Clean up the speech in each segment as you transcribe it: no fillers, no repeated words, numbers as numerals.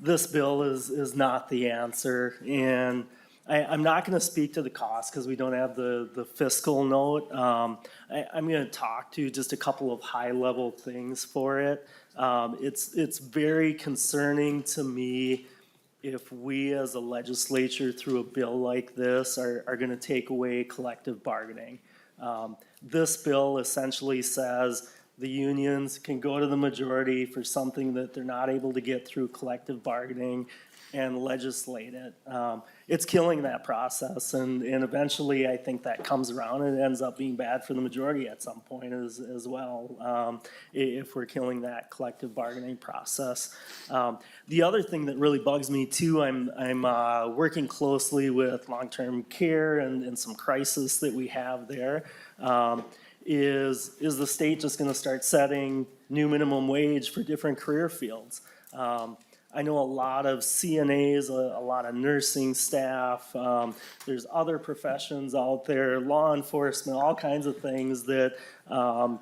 this bill is not the answer. And I'm not going to speak to the cost because we don't have the fiscal note. I'm going to talk to just a couple of high-level things for it. It's very concerning to me if we as a legislature through a bill like this are going to take away collective bargaining. This bill essentially says the unions can go to the majority for something that they're not able to get through collective bargaining and legislate it. It's killing that process, and eventually I think that comes around and it ends up being bad for the majority at some point as well, if we're killing that collective bargaining process. The other thing that really bugs me too, I'm working closely with long-term care and some crisis that we have there. Is the state just gonna start setting new minimum wage for different career fields? I know a lot of CNAs, a lot of nursing staff, there's other professions out there, law enforcement, all kinds of things that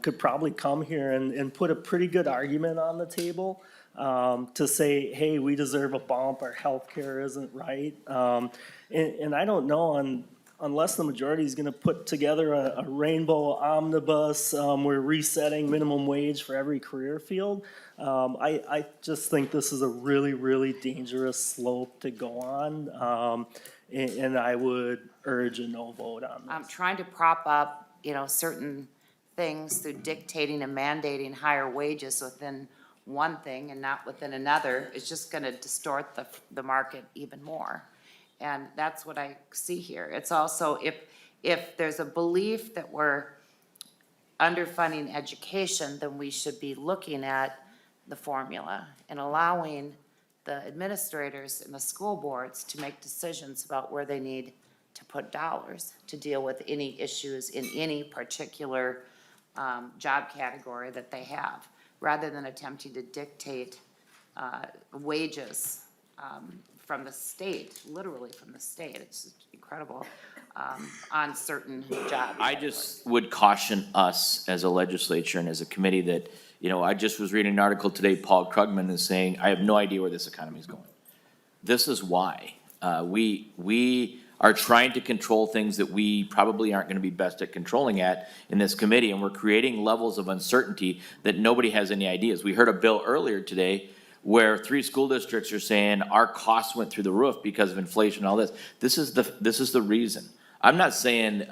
could probably come here and put a pretty good argument on the table to say, hey, we deserve a bump, our healthcare isn't right. And I don't know, unless the majority is gonna put together a rainbow omnibus, we're resetting minimum wage for every career field. I just think this is a really, really dangerous slope to go on. And I would urge a no vote on this. Trying to prop up, certain things through dictating and mandating higher wages within one thing and not within another is just gonna distort the market even more. And that's what I see here. It's also, if there's a belief that we're underfunding education, then we should be looking at the formula and allowing the administrators and the school boards to make decisions about where they need to put dollars to deal with any issues in any particular job category that they have, rather than attempting to dictate wages from the state, literally from the state. It's incredible on certain jobs. I just would caution us as a legislature and as a committee that, I just was reading an article today, Paul Krugman is saying, I have no idea where this economy is going. This is why. We are trying to control things that we probably aren't gonna be best at controlling in this committee, and we're creating levels of uncertainty that nobody has any ideas. We heard a bill earlier today where 3 school districts are saying our costs went through the roof because of inflation and all this. This is the reason. I'm not saying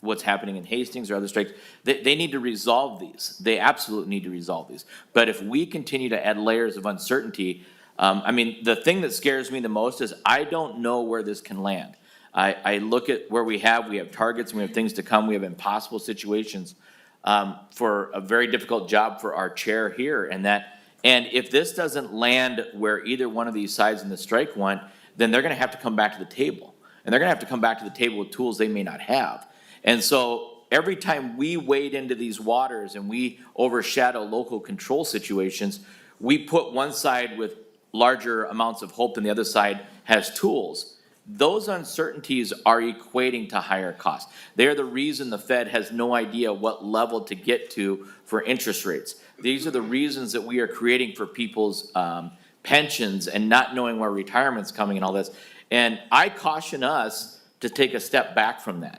what's happening in Hastings or other strikes. They need to resolve these. They absolutely need to resolve these. But if we continue to add layers of uncertainty, the thing that scares me the most is I don't know where this can land. I look at where we have targets and we have things to come. We have impossible situations for a very difficult job for our chair here, and if this doesn't land where either one of these sides in the strike want, then they're gonna have to come back to the table. And they're gonna have to come back to the table with tools they may not have. And so every time we wade into these waters and we overshadow local control situations, we put one side with larger amounts of hope than the other side has tools. Those uncertainties are equating to higher costs. They're the reason the Fed has no idea what level to get to for interest rates. These are the reasons that we are creating for people's pensions and not knowing where retirement's coming and all this. And I caution us to take a step back from that.